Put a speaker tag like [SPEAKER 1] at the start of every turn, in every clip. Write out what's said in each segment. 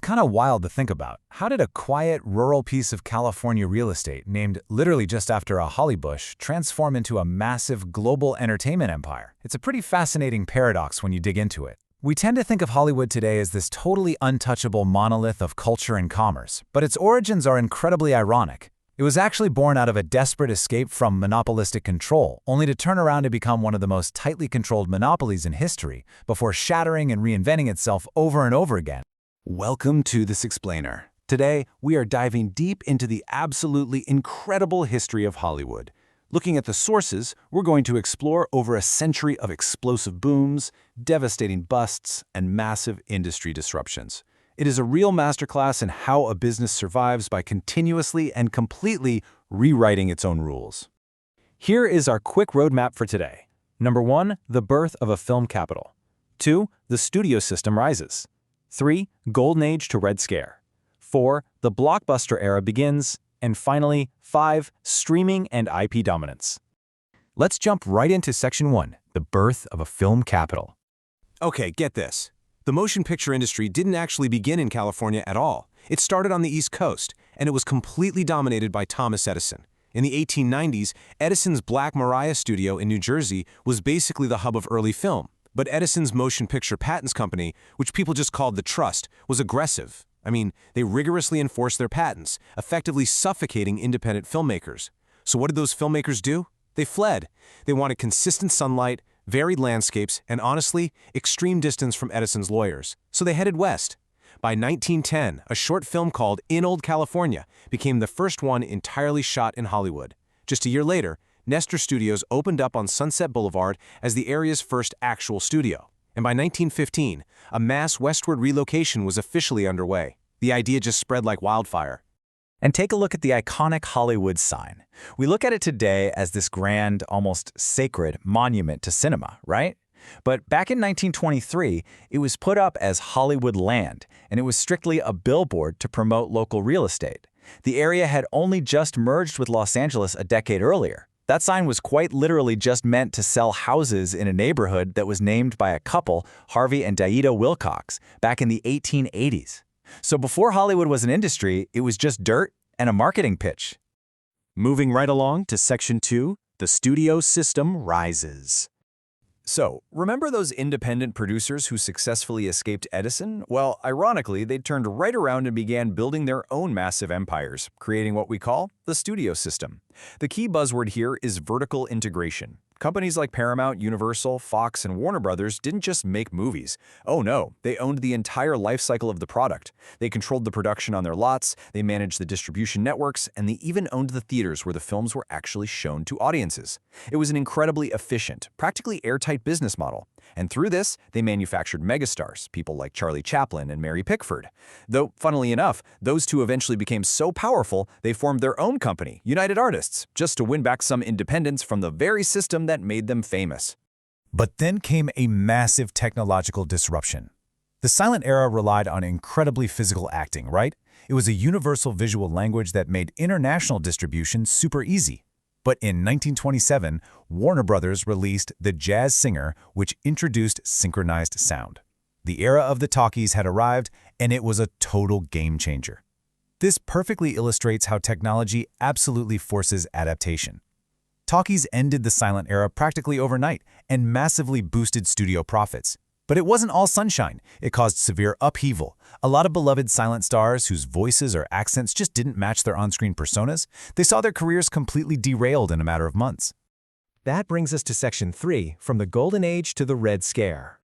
[SPEAKER 1] kind of wild to think about. How did a quiet, rural piece of California real estate, named literally just after a holly bush, transform into a massive global entertainment empire? It's a pretty fascinating paradox when you dig into it. We tend to think of Hollywood today as this totally untouchable monolith of culture and commerce, but its origins are incredibly ironic. It was actually born out of a desperate escape from monopolistic control, only to turn around to become one of the most tightly controlled monopolies in history, before shattering and reinventing itself over and over again.
[SPEAKER 2] Welcome to This Explainer. Today, we are diving deep into the absolutely incredible history of Hollywood. Looking at the sources, we're going to explore over a century of explosive booms, devastating busts, and massive industry disruptions. It is a real masterclass in how a business survives by continuously and completely rewriting its own rules. Here is our quick roadmap for today. Number 1, the birth of a film capital. 2, the studio system rises. 3, Golden Age to Red Scare. 4, the Blockbuster era begins. And finally, 5, streaming and IP dominance. Let's jump right into Section 1, the birth of a film capital.
[SPEAKER 3] Okay, get this. The motion picture industry didn't actually begin in California at all. It started on the East Coast, and it was completely dominated by Thomas Edison. In the 1890s, Edison's Black Maria studio in New Jersey was basically the hub of early film. But Edison's Motion Picture Patents Company, which people just called the Trust, was aggressive. I mean, they rigorously enforced their patents, effectively suffocating independent filmmakers. So what did those filmmakers do? They fled. They wanted consistent sunlight, varied landscapes, and honestly, extreme distance from Edison's lawyers. So they headed west. By 1910, a short film called In Old California became the first one entirely shot in Hollywood. Just a year later, Nestor Studios opened up on Sunset Boulevard as the area's first actual studio. And by 1915, a mass westward relocation was officially underway. The idea just spread like wildfire.
[SPEAKER 1] And take a look at the iconic Hollywood sign. We look at it today as this grand, almost sacred monument to cinema, right? But back in 1923, it was put up as Hollywood Land, and it was strictly a billboard to promote local real estate. The area had only just merged with Los Angeles a decade earlier. That sign was quite literally just meant to sell houses in a neighborhood that was named by a couple, Harvey and Daida Wilcox, back in the 1880s. So before Hollywood was an industry, it was just dirt and a marketing pitch.
[SPEAKER 2] Moving right along to Section 2, the studio system rises.
[SPEAKER 1] So, remember those independent producers who successfully escaped Edison? Well, ironically, they turned right around and began building their own massive empires, creating what we call the studio system. The key buzzword here is vertical integration. Companies like Paramount, Universal, Fox, and Warner Brothers didn't just make movies. Oh no, they owned the entire life cycle of the product. They controlled the production on their lots, they managed the distribution networks, and they even owned the theaters where the films were actually shown to audiences. It was an incredibly efficient, practically airtight business model. And through this, they manufactured megastars, people like Charlie Chaplin and Mary Pickford. Though, funnily enough, those two eventually became so powerful, they formed their own company, United Artists, just to win back some independence from the very system that made them famous. But then came a massive technological disruption. The silent era relied on incredibly physical acting, right? It was a universal visual language that made international distribution super easy. But in 1927, Warner Brothers released The Jazz Singer, which introduced synchronized sound. The era of the talkies had arrived, and it was a total game changer. This perfectly illustrates how technology absolutely forces adaptation. Talkies ended the silent era practically overnight and massively boosted studio profits. But it wasn't all sunshine. It caused severe upheaval. A lot of beloved silent stars whose voices or accents just didn't match their on-screen personas, they saw their careers completely derailed in a matter of months.
[SPEAKER 4] That brings us to Section 3, from the Golden Age to the Red Scare.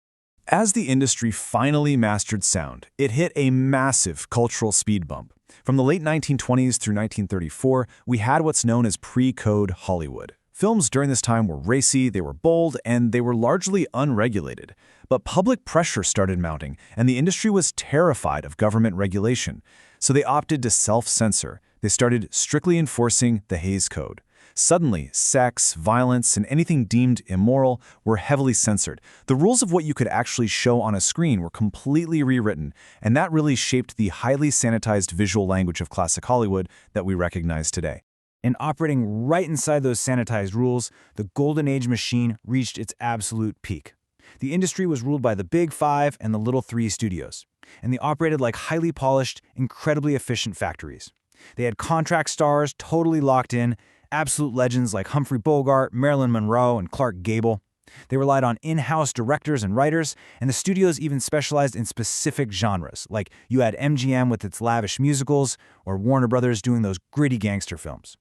[SPEAKER 2] As the industry finally mastered sound, it hit a massive cultural speed bump. From the late 1920s through 1934, we had what's known as pre-code Hollywood. Films during this time were racy, they were bold, and they were largely unregulated. But public pressure started mounting, and the industry was terrified of government regulation. So they opted to self-censor. They started strictly enforcing the Hays Code. Suddenly, sex, violence, and anything deemed immoral were heavily censored. The rules of what you could actually show on a screen were completely rewritten, and that really shaped the highly sanitized visual language of classic Hollywood that we recognize today.
[SPEAKER 5] And operating right inside those sanitized rules, the Golden Age machine reached its absolute peak. The industry was ruled by the Big Five and the Little Three studios. And they operated like highly polished, incredibly efficient factories. They had contract stars totally locked in, absolute legends like Humphrey Bogart, Marilyn Monroe, and Clark Gable. They relied on in-house directors and writers, and the studios even specialized in specific genres, like you had MGM with its lavish musicals, or Warner Brothers doing those gritty gangster films.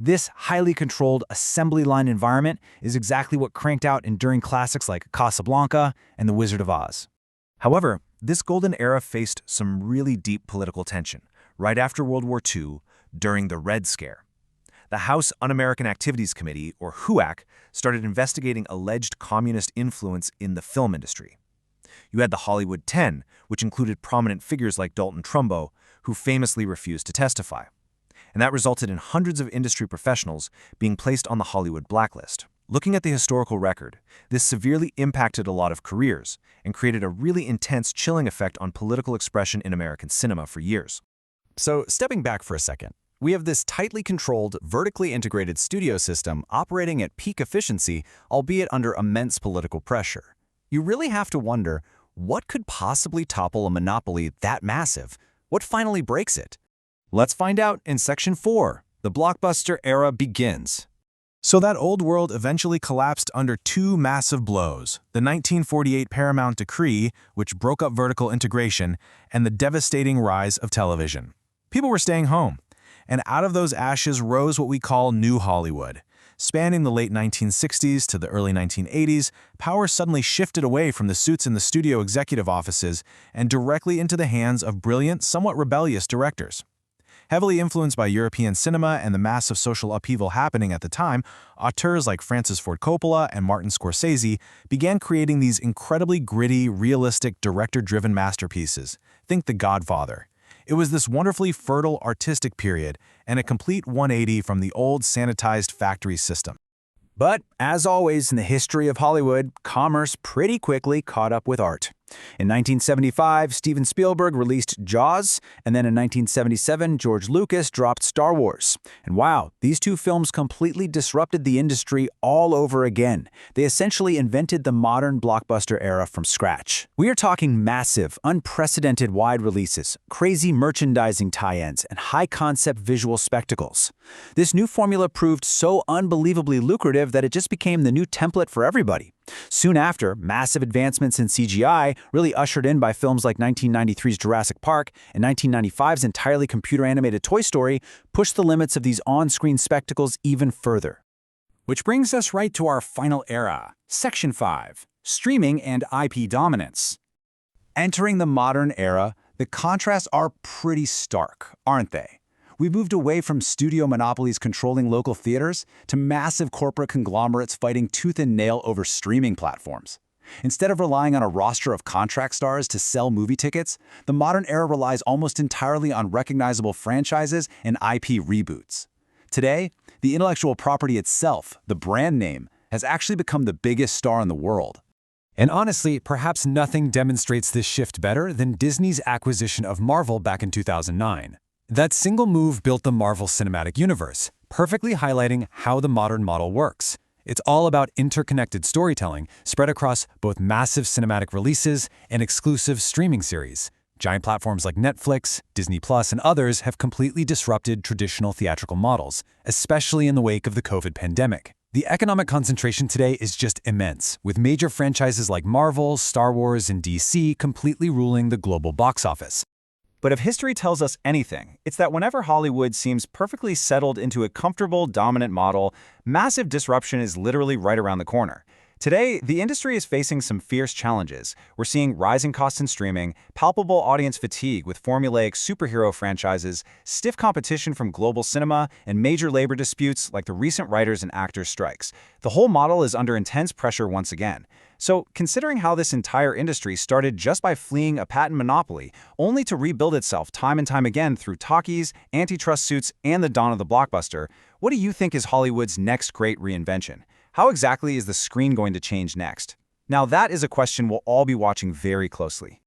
[SPEAKER 5] This highly controlled assembly line environment is exactly what cranked out enduring classics like Casablanca and The Wizard of Oz.
[SPEAKER 2] However, this golden era faced some really deep political tension right after World War II during the Red Scare. The House Un-American Activities Committee, or HUAC, started investigating alleged communist influence in the film industry. You had the Hollywood 10, which included prominent figures like Dalton Trumbo, who famously refused to testify. And that resulted in hundreds of industry professionals being placed on the Hollywood blacklist. Looking at the historical record, this severely impacted a lot of careers and created a really intense chilling effect on political expression in American cinema for years.
[SPEAKER 1] So, stepping back for a second, we have this tightly controlled, vertically integrated studio system operating at peak efficiency, albeit under immense political pressure. You really have to wonder, what could possibly topple a monopoly that massive? What finally breaks it? Let's find out in Section 4. The Blockbuster era begins.
[SPEAKER 3] So that old world eventually collapsed under two massive blows: the 1948 Paramount Decree, which broke up vertical integration, and the devastating rise of television. People were staying home, and out of those ashes rose what we call New Hollywood. Spanning the late 1960s to the early 1980s, power suddenly shifted away from the suits in the studio executive offices and directly into the hands of brilliant, somewhat rebellious directors. Heavily influenced by European cinema and the massive social upheaval happening at the time, auteurs like Francis Ford Coppola and Martin Scorsese began creating these incredibly gritty, realistic, director-driven masterpieces. Think The Godfather. It was this wonderfully fertile artistic period and a complete 180 from the old sanitized factory system.
[SPEAKER 5] But, as always in the history of Hollywood, commerce pretty quickly caught up with art. In 1975, Steven Spielberg released Jaws, and then in 1977, George Lucas dropped Star Wars. And wow, these two films completely disrupted the industry all over again. They essentially invented the modern blockbuster era from scratch. We are talking massive, unprecedented wide releases, crazy merchandising tie-ins, and high-concept visual spectacles. This new formula proved so unbelievably lucrative that it just became the new template for everybody. Soon after, massive advancements in CGI, really ushered in by films like 1993's Jurassic Park and 1995's entirely computer-animated Toy Story, pushed the limits of these on-screen spectacles even further. Which brings us right to our final era, Section 5, Streaming and IP Dominance. Entering the modern era, the contrasts are pretty stark, aren't they? We've moved away from studio monopolies controlling local theaters to massive corporate conglomerates fighting tooth and nail over streaming platforms. Instead of relying on a roster of contract stars to sell movie tickets, the modern era relies almost entirely on recognizable franchises and IP reboots. Today, the intellectual property itself, the brand name, has actually become the biggest star in the world.
[SPEAKER 2] And honestly, perhaps nothing demonstrates this shift better than Disney's acquisition of Marvel back in 2009. That single move built the Marvel Cinematic Universe, perfectly highlighting how the modern model works. It's all about interconnected storytelling spread across both massive cinematic releases and exclusive streaming series. Giant platforms like Netflix, Disney Plus, and others have completely disrupted traditional theatrical models, especially in the wake of the COVID pandemic. The economic concentration today is just immense, with major franchises like Marvel, Star Wars, and DC completely ruling the global box office.
[SPEAKER 5] But if history tells us anything, it's that whenever Hollywood seems perfectly settled into a comfortable, dominant model, massive disruption is literally right around the corner. Today, the industry is facing some fierce challenges. We're seeing rising costs in streaming, palpable audience fatigue with formulaic superhero franchises, stiff competition from global cinema, and major labor disputes like the recent writers and actors strikes. The whole model is under intense pressure once again. So, considering how this entire industry started just by fleeing a patent monopoly, only to rebuild itself time and time again through talkies, antitrust suits, and the dawn of the blockbuster, what do you think is Hollywood's next great reinvention? How exactly is the screen going to change next? Now, that is a question we'll all be watching very closely.